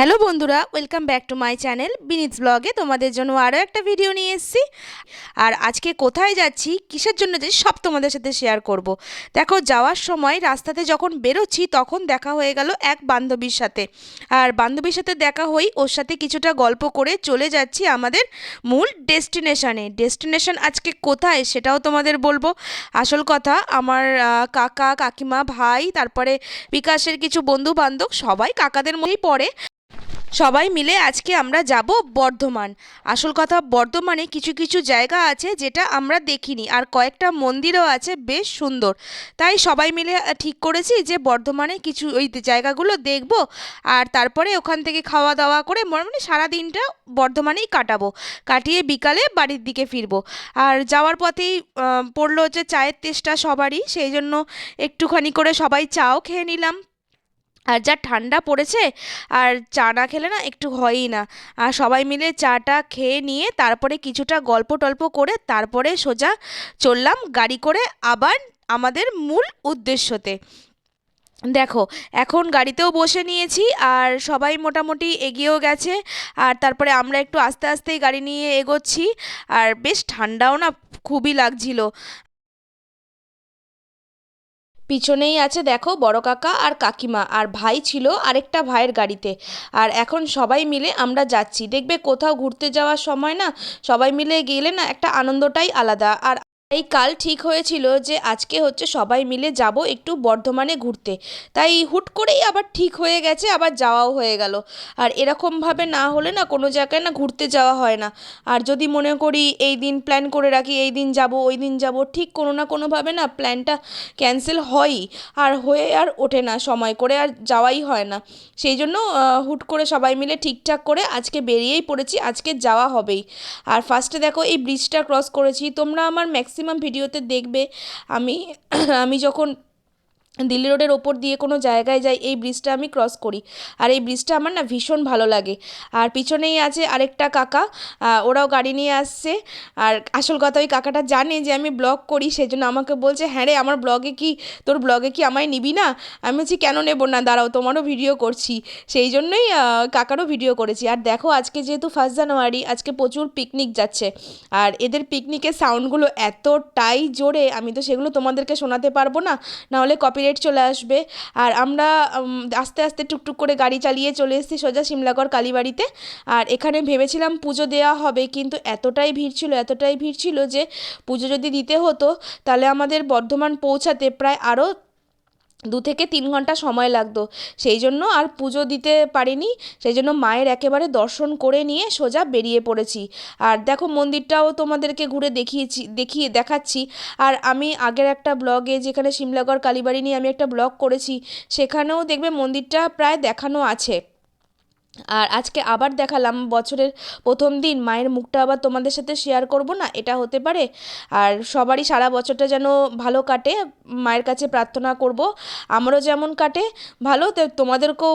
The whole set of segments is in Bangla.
হ্যালো বন্ধুরা, welcome back to my channel বিনিজ ব্লগে। তোমাদের জন্য আরও একটা ভিডিও নিয়ে এসেছি। আর আজকে কোথায় যাচ্ছি, কিসের জন্য যাচ্ছি, সব তোমাদের সাথে শেয়ার করব। দেখো, যাওয়ার সময় রাস্তাতে যখন বেরোচ্ছি তখন দেখা হয়ে গেল এক বান্ধবীর সাথে। আর বান্ধবীর সাথে দেখা হই, ওর সাথে কিছুটা গল্প করে চলে যাচ্ছি আমাদের মূল ডেস্টিনেশন আজকে কোথায় সেটাও তোমাদের বলবো। আসল কথা, আমার কাকা কাকিমা ভাই, তারপরে বিকাশের কিছু বন্ধু বান্ধব, সবাই কাকাদের মধ্যেই পড়ে। সবাই মিলে আজকে আমরা যাব বর্ধমান। আসল কথা, বর্ধমানে কিছু কিছু জায়গা আছে যেটা আমরা দেখিনি, আর কয়েকটা মন্দিরও আছে বেশ সুন্দর। তাই সবাই মিলে ঠিক করেছি যে বর্ধমানে কিছু ওই জায়গাগুলো দেখব, আর তারপরে ওখান থেকে খাওয়া দাওয়া করে মানে সারা দিনটা বর্ধমানেই কাটাবো, কাটিয়ে বিকালে বাড়ির দিকে ফিরবো। আর যাওয়ার পথেই পড়লো হচ্ছে চায়ের তেষ্টা সবারই, সেই জন্য একটুখানি করে সবাই চাও খেয়ে নিলাম। আর যা ঠান্ডা পড়েছে, আর চা না খেলে না একটু হয়ই না। আর সবাই মিলে চাটা খেয়ে নিয়ে তারপরে কিছুটা গল্প টল্প করে তারপরে সোজা চললাম গাড়ি করে আবার আমাদের মূল উদ্দেশ্যতে। দেখো, এখন গাড়িতেও বসে নিয়েছি আর সবাই মোটামুটি এগিয়েও গেছে। আর তারপরে আমরা একটু আস্তে আস্তেই গাড়ি নিয়ে এগোচ্ছি। আর বেশ ঠান্ডাও না খুবই লাগছিল। পিছনেই আছে দেখো বড় কাকা আর কাকিমা, আর ভাই ছিল আরেকটা ভাইয়ের গাড়িতে। আর এখন সবাই মিলে আমরা যাচ্ছি। দেখবে কোথাও ঘুরতে যাওয়ার সময় না সবাই মিলে গেলে না একটা আনন্দটাই আলাদা। আর এই কাল ঠিক হয়েছিল যে আজকে হচ্ছে সবাই মিলে যাব একটু বর্ধমানে ঘুরতে। তাই হুট করেই আবার ঠিক হয়ে গেছে, আবার যাওয়াও হয়ে গেল। আর এরকমভাবে না হলে না কোনো জায়গায় না ঘুরতে যাওয়া হয় না। আর যদি মনে করি এই দিন প্ল্যান করে রাখি, এই দিন যাব ওই দিন যাব, ঠিক কোনো না কোনোভাবে না প্ল্যানটা ক্যান্সেল হয়ই। আর হয়ে আর ওঠে না, সময় করে আর যাওয়াই হয় না। সেই জন্য হুট করে সবাই মিলে ঠিকঠাক করে আজকে বেরিয়েই পড়েছি, আজকে যাওয়া হবেই। আর ফার্স্টে দেখো এই ব্রিজটা ক্রস করেছি, তোমরা আমার ম্যাক্সিমাম ভিডিওতে দেখবে আমি আমি যখন দিল্লি রোডের ওপর দিয়ে কোনো জায়গায় যাই এই ব্রিজটা আমি ক্রস করি। আর এই ব্রিজটা আমার না ভীষণ ভালো লাগে। আর পিছনেই আছে আরেকটা কাকা, ওরাও গাড়ি নিয়ে আসছে। আর আসল কথা, ওই কাকাটা জানে যে আমি ব্লগ করি, সেই জন্য আমাকে বলছে, হ্যাঁ রে, আমার ব্লগে কি, তোর ব্লগে কি আমায় নিবি না? আমি বলছি কেন নেবো না, দাঁড়াও তোমারও ভিডিও করছি। সেই জন্যই কাকারও ভিডিও করেছি। আর দেখো, আজকে যেহেতু 1 জানুয়ারি, আজকে প্রচুর পিকনিক যাচ্ছে। আর এদের পিকনিকের সাউন্ডগুলো এতটাই জোরে, আমি তো সেগুলো তোমাদেরকে শোনাতে পারবো না, নাহলে কপিরাইট চলে আসবে। আর আমরা আস্তে আস্তে টুকটুক করে গাড়ি চালিয়ে চলে এসেছি সোজা সিমলাগড় কালীবাড়িতে। আর এখানে ভেবেছিলাম পুজো দেওয়া হবে, কিন্তু এতটাই ভিড় ছিল যে পুজো যদি দিতে হতো তাহলে আমাদের বর্ধমান পৌঁছাতে প্রায় আরও 2 থেকে 3 ঘন্টা সময় লাগতো। সেই জন্য আর পুজো দিতে পারিনি। সেই জন্য মায়ের একেবারে দর্শন করে নিয়ে সোজা বেরিয়ে পড়েছি। আর দেখো, মন্দিরটাও তোমাদেরকে ঘুরে দেখাচ্ছি। আর আমি আগের একটা ব্লগে, যেখানে সিমলাগড় কালীবাড়ি নিয়ে আমি একটা ব্লগ করেছি, সেখানেও দেখবে মন্দিরটা প্রায় দেখানো আছে। আর আজকে আবার দেখালাম, বছরের প্রথম দিন মায়ের মুখটা আবার তোমাদের সাথে শেয়ার করব না, এটা হতে পারে? আর সবারই সারা বছরটা যেন ভালো কাটে, মায়ের কাছে প্রার্থনা করব আমারও যেমন কাটে ভালো, তোমাদেরকেও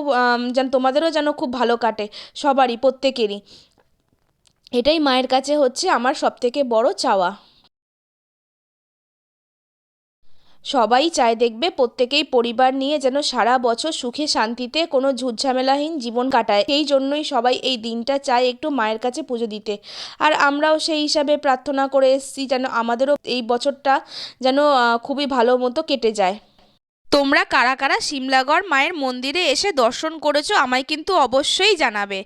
তোমাদেরও যেন খুব ভালো কাটে, সবারই, প্রত্যেকেরই। এটাই মায়ের কাছে হচ্ছে আমার সবথেকে বড় চাওয়া। সবাই চায় দেখবে প্রত্যেকেই পরিবার নিয়ে যেন সারা বছর সুখে শান্তিতে কোনো ঝুটঝামেলাহীন জীবন কাটায়। সেই জন্যই সবাই এই দিনটা চায় একটু মায়ের কাছে পুজো দিতে। আর আমরাও সেই হিসাবে প্রার্থনা করে এসেছি যেন আমাদেরও এই বছরটা যেন খুবই ভালো মতো কেটে যায়। তোমরা কারা কারা সিমলাগড় মায়ের মন্দিরে এসে দর্শন করেছো আমায় কিন্তু অবশ্যই জানাবে।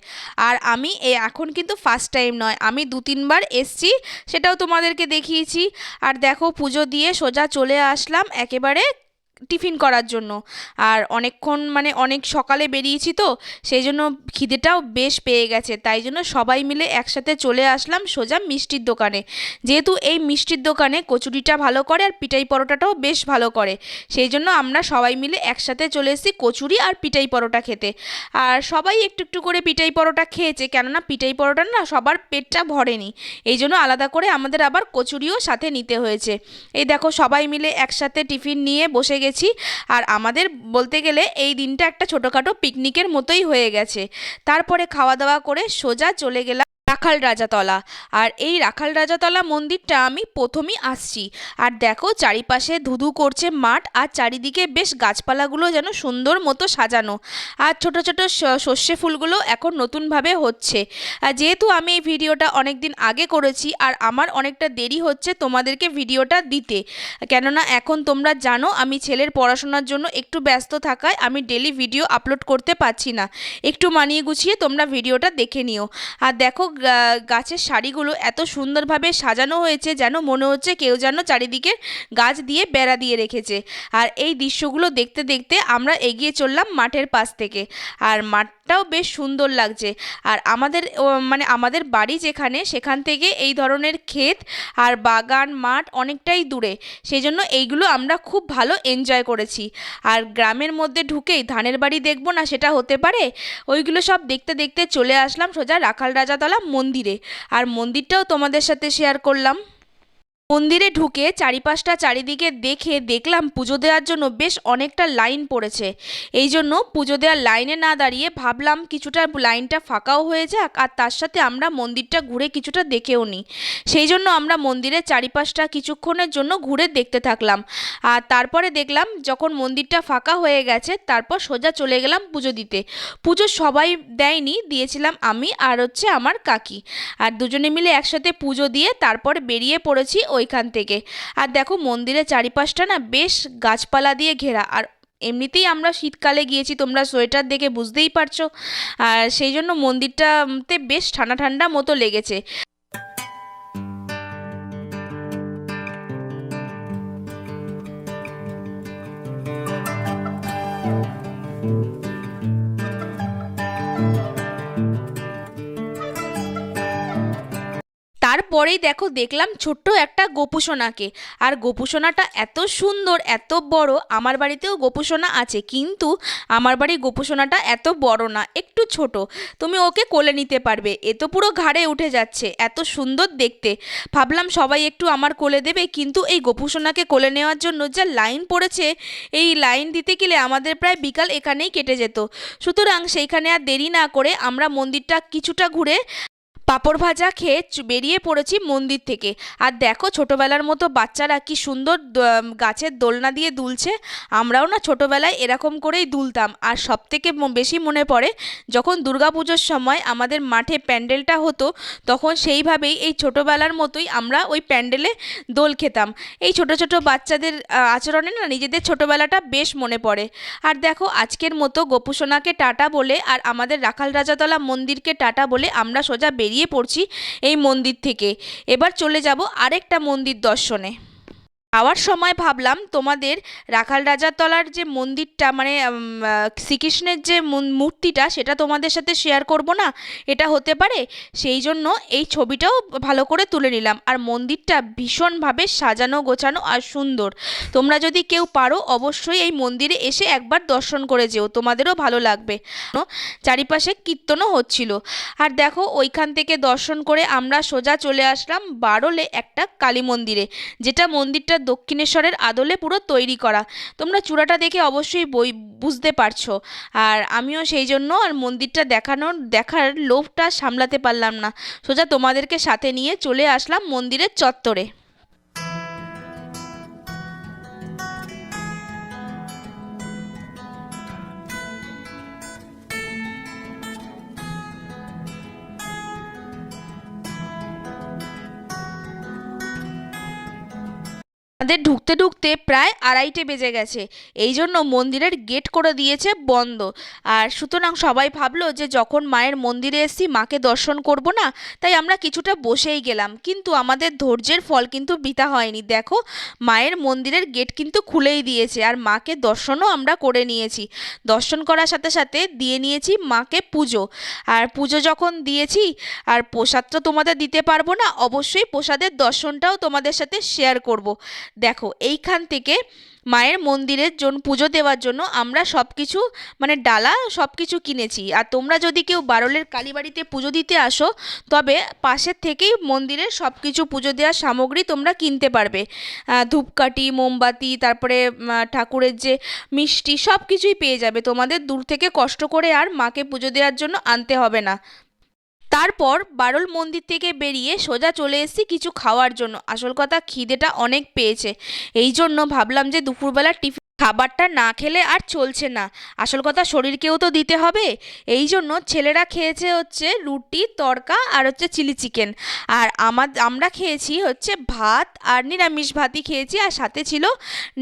আর আমি এখন কিন্তু ফার্স্ট টাইম নয়, আমি 2-3 বার এসছি, সেটাও তোমাদেরকে দেখিয়েছি। আর দেখো, পুজো দিয়ে সোজা চলে আসলাম একেবারে টিফিন করার জন্য। আর অনেকক্ষণ মানে অনেক সকালে বেরিয়েছি তো, সেই জন্য খিদেটাও বেশ পেয়ে গেছে। তাই জন্য সবাই মিলে একসাথে চলে আসলাম সোজা মিষ্টির দোকানে। যেহেতু এই মিষ্টির দোকানে কচুরিটা ভালো করে আর পিঠাই পরোটাটাও বেশ ভালো করে, সেই জন্য আমরা সবাই মিলে একসাথে চলে এসেছি কচুরি আর পিঠাই পরোটা খেতে। আর সবাই একটু একটু করে পিঠাই পরোটা খেয়েছে, কেননা পিঠাই পরোটা না সবার পেটটা ভরেনি, এই জন্য আলাদা করে আমাদের আবার কচুরিও সাথে নিতে হয়েছে। এই দেখো, সবাই মিলে একসাথে টিফিন নিয়ে বসে গেছি। আর আমাদের বলতে গেলে এই দিনটা একটা ছোটোখাটো পিকনিকের মতোই হয়ে গেছে। তারপরে খাওয়া দাওয়া করে সোজা চলে গেলাম রাখাল রাজাতলা। আর এই রাখাল রাজাতলা মন্দিরটা আমি প্রথমেই আসছি। আর দেখো চারিপাশে ধুধু করছে মাঠ, আর চারিদিকে বেশ গাছপালাগুলো যেন সুন্দর মতো সাজানো, আর ছোট ছোট সর্ষে ফুলগুলো এখন নতুনভাবে হচ্ছে। আর যেহেতু আমি এই ভিডিওটা অনেক দিন আগে করেছি আর আমার অনেকটা দেরি হচ্ছে তোমাদেরকে ভিডিওটা দিতে, কেননা এখন তোমরা জানো আমি ছেলের পড়াশোনার জন্য একটু ব্যস্ত থাকায় আমি ডেলি ভিডিও আপলোড করতে পারছি না। একটু মানিয়ে গুছিয়ে তোমরা ভিডিওটা দেখে নিও। আর দেখো গাছের সারিগুলো এত সুন্দরভাবে সাজানো হয়েছে যেন মনে হচ্ছে কেউ যেন চারিদিকে গাছ দিয়ে বেড়া দিয়ে রেখেছে। আর এই দৃশ্যগুলো দেখতে দেখতে আমরা এগিয়ে চললাম মাঠের পাশ থেকে। আর মাঠটাও বেশ সুন্দর লাগছে। আর আমাদের মানে আমাদের বাড়ি যেখানে, সেখান থেকে এই ধরনের ক্ষেত আর বাগান মাঠ অনেকটাই দূরে, সেই জন্য এইগুলো আমরা খুব ভালো এনজয় করেছি। আর গ্রামের মধ্যে ঢুকেই ধানের বাড়ি দেখবো না সেটা হতে পারে? ওইগুলো সব দেখতে দেখতে চলে আসলাম সোজা রাখাল রাজাতলা মন্দিরে। আর মন্দিরটাও তোমাদের সাথে শেয়ার করলাম। মন্দিরে ঢুকে চারিপাশটা চারিদিকে দেখে দেখলাম পুজো দেওয়ার জন্য বেশ অনেকটা লাইন পড়েছে। এই জন্য পুজো দেওয়ার লাইনে না দাঁড়িয়ে ভাবলাম কিছুটা লাইনটা ফাঁকাও হয়ে যাক, আর তার সাথে আমরা মন্দিরটা ঘুরে কিছুটা দেখেও নিই। সেই জন্য আমরা মন্দিরের চারিপাশটা কিছুক্ষণের জন্য ঘুরে দেখতে থাকলাম। আর তারপরে দেখলাম যখন মন্দিরটা ফাঁকা হয়ে গেছে তারপর সোজা চলে গেলাম পুজো দিতে। পুজো সবাই দেয়নি, দিয়েছিলাম আমি আর হচ্ছে আমার কাকি। আর দুজনে মিলে একসাথে পুজো দিয়ে তারপর বেরিয়ে পড়েছি ওইখান থেকে। আর দেখো মন্দিরের চারিপাশটা না বেশ গাছপালা দিয়ে ঘেরা। আর এমনিতেই আমরা শীতকালে গিয়েছি, তোমরা সোয়েটার দেখে বুঝতেই পারছো। আর সেই জন্য মন্দিরটাতে বেশ ঠান্ডা ঠান্ডা মতো লেগেছে। তারপরেই দেখো দেখলাম ছোট্ট একটা গোপুসোনাকে। আর গোপুসোনাটা এত সুন্দর এত বড়, আমার বাড়িতেও গোপুসোনা আছে কিন্তু আমার বাড়ির গোপুসোনাটা এত বড় না, একটু ছোট। তুমি ওকে কোলে নিতে পারবে, এ তো পুরো ঘাড়ে উঠে যাচ্ছে, এত সুন্দর দেখতে। ভাবলাম সবাই একটু আমার কোলে দেবে, কিন্তু এই গোপুসোনাকে কোলে নেওয়ার জন্য যা লাইন পড়েছে, এই লাইন দিতে গেলে আমাদের প্রায় বিকাল এখানেই কেটে যেত। সুতরাং সেইখানে আর দেরি না করে আমরা মন্দিরটা কিছুটা ঘুরে পাঁপড় ভাজা খেয়ে বেরিয়ে পড়েছি মন্দির থেকে। আর দেখো ছোটোবেলার মতো বাচ্চারা কি সুন্দর গাছের দোলনা দিয়ে দুলছে। আমরাও না ছোটোবেলায় এরকম করেই দুলতাম। আর সবথেকে বেশি মনে পড়ে যখন দুর্গাপুজোর সময় আমাদের মাঠে প্যান্ডেলটা হতো, তখন সেইভাবেই এই ছোটোবেলার মতোই আমরা ওই প্যান্ডেলে দোল খেতাম। এই ছোট ছোট বাচ্চাদের আচরণে না নিজেদের ছোটোবেলাটা বেশ মনে পড়ে। আর দেখো আজকের মতো গোপুসোনাকে টাটা বলে আর আমাদের রাখাল রাজাতলা মন্দিরকে টাটা বলে আমরা সোজা বেরিয়ে পড়ছি এই মন্দির থেকে। এবার চলে যাব আরেকটা মন্দির দর্শনে। যাওয়ার সময় ভাবলাম তোমাদের রাখাল রাজাতলার যে মন্দিরটা মানে শ্রীকৃষ্ণের যে মূর্তিটা সেটা তোমাদের সাথে শেয়ার করব না, এটা হতে পারে? সেই জন্য এই ছবিটাও ভালো করে তুলে নিলাম। আর মন্দিরটা ভীষণভাবে সাজানো গোছানো আর সুন্দর। তোমরা যদি কেউ পারো অবশ্যই এই মন্দিরে এসে একবার দর্শন করে যেও, তোমাদেরও ভালো লাগবে। চারিপাশে কীর্তনও হচ্ছিল। আর দেখো ওইখান থেকে দর্শন করে আমরা সোজা চলে আসলাম বারোলে একটা কালী মন্দিরে, যেটা মন্দিরটা দক্ষিণেশ্বরের আদলে পুরো তৈরি করা। তোমরা চূড়াটা দেখে অবশ্যই বুঝতে পারছো। আর আমিও সেই জন্য আর মন্দিরটা দেখার লোভটা সামলাতে পারলাম না, সোজা তোমাদেরকে সাথে নিয়ে চলে আসলাম মন্দিরের চত্বরে। আমাদের ঢুকতে ঢুকতে প্রায় 2:30 বেজে গেছে। এই জন্য মন্দিরের গেট করে দিয়েছে বন্ধ। আর সুতরাং সবাই ভাবলো যে যখন মায়ের মন্দিরে এসেছি মাকে দর্শন করব না, তাই আমরা কিছুটা বসেই গেলাম। কিন্তু আমাদের ধৈর্যের ফল কিন্তু বৃথা হয়নি। দেখো মায়ের মন্দিরের গেট কিন্তু খুলেই দিয়েছে, আর মাকে দর্শনও আমরা করে নিয়েছি। দর্শন করার সাথে সাথে দিয়ে নিয়েছি মাকে পুজো। আর পুজো যখন দিয়েছি আর প্রসাদ তো তোমাদের দিতে পারবো না, অবশ্যই প্রসাদের দর্শনটাও তোমাদের সাথে শেয়ার করব। দেখো এইখান থেকে মায়ের মন্দিরের জন্য পুজো দেওয়ার জন্য আমরা সব কিছু মানে ডালা সব কিছু কিনেছি। আর তোমরা যদি কেউ বারোলের কালীবাড়িতে পুজো দিতে আসো, তবে পাশের থেকেই মন্দিরের সব কিছু পুজো দেওয়ার সামগ্রী তোমরা কিনতে পারবে। ধূপকাঠি মোমবাতি তারপরে ঠাকুরের যে মিষ্টি সব কিছুই পেয়ে যাবে। তোমাদের দূর থেকে কষ্ট করে আর মাকে পুজো দেওয়ার জন্য আনতে হবে না। তারপর বারুল মন্দির থেকে বেরিয়ে সোজা চলে এসেছি কিছু খাওয়ার জন্য। আসল কথা খিদেটা অনেক পেয়েছে, এই জন্য ভাবলাম যে দুপুরবেলা টিফিন খাবারটা না খেলে আর চলছে না। আসল কথা শরীরকেও তো দিতে হবে। এই জন্য ছেলেরা খেয়েছে হচ্ছে রুটি তড়কা আর হচ্ছে চিলি চিকেন, আর আমরা খেয়েছি হচ্ছে ভাত আর নিরামিষ ভাতই খেয়েছি, আর সাথে ছিল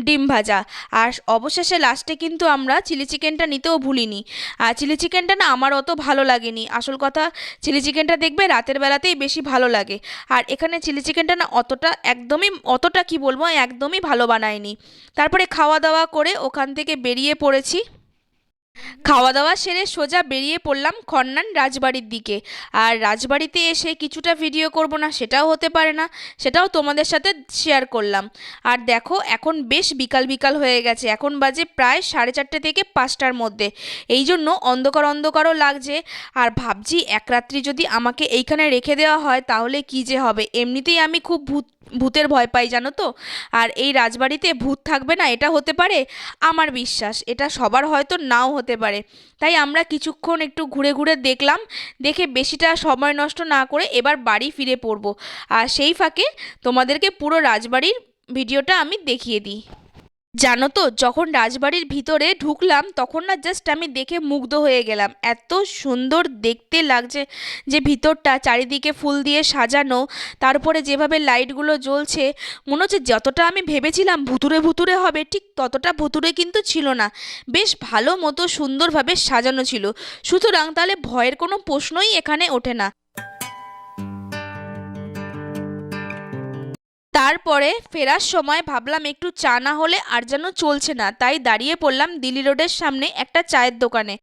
ডিম ভাজা। আর অবশেষে লাস্টে কিন্তু আমরা চিলি চিকেনটা নিতেও ভুলিনি। আর চিলি চিকেনটা না আমার অত ভালো লাগেনি। আসল কথা চিলি চিকেনটা দেখবে রাতের বেলাতেই বেশি ভালো লাগে। আর এখানে চিলি চিকেনটা না অতটা কি বলবো, একদমই ভালো বানায়নি। তারপরে খাওয়া দাওয়া করে ওখান থেকে বেরিয়ে পড়েছি। খাওয়া দাওয়া সেরে সোজা বেরিয়ে পড়লাম খন্নান রাজবাড়ির দিকে। আর রাজবাড়িতে এসে কিছুটা ভিডিও করব না সেটাও হতে পারে না, সেটাও তোমাদের সাথে শেয়ার করলাম। আর দেখো এখন বেশ বিকাল বিকাল হয়ে গেছে, এখন বাজে প্রায় 4:30 থেকে 5টার মধ্যে। এই জন্য অন্ধকার অন্ধকারও লাগছে। আর ভাবছি এক রাত্রি যদি আমাকে এইখানে রেখে দেওয়া হয় তাহলে কি যে হবে। এমনিতেই আমি খুব ভূতের ভয় পাই জানো তো। আর এই রাজবাড়িতে ভূত থাকবে না এটা হতে পারে? আমার বিশ্বাস এটা সবার হয়তো নাও হতে পারে। তাই আমরা কিছুক্ষণ একটু ঘুরে ঘুরে দেখলাম, দেখে বেশিটা সময় নষ্ট না করে এবার বাড়ি ফিরে পড়বো। আর সেই ফাঁকে তোমাদেরকে পুরো রাজবাড়ির ভিডিওটা আমি দেখিয়ে দিই। জানো তো যখন রাজবাড়ির ভিতরে ঢুকলাম তখন না জাস্ট আমি দেখে মুগ্ধ হয়ে গেলাম, এত সুন্দর দেখতে লাগছে যে ভিতরটা চারিদিকে ফুল দিয়ে সাজানো। তারপরে যেভাবে লাইটগুলো জ্বলছে মনে হচ্ছে যতটা আমি ভেবেছিলাম ভুতুড়ে ভুতুড়ে হবে ঠিক ততটা ভুতুড়ে কিন্তু ছিল না, বেশ ভালো মতো সুন্দরভাবে সাজানো ছিল। সুতরাং তাহলে ভয়ের কোনো প্রশ্নই এখানে ওঠে না। তারপরে ফেরার সময় ভাবলাম একটু চা না হলে আর যেন চলছে না, তাই দাঁড়িয়ে পড়লাম দিল্লি রোডের সামনে একটা চায়ের দোকানে।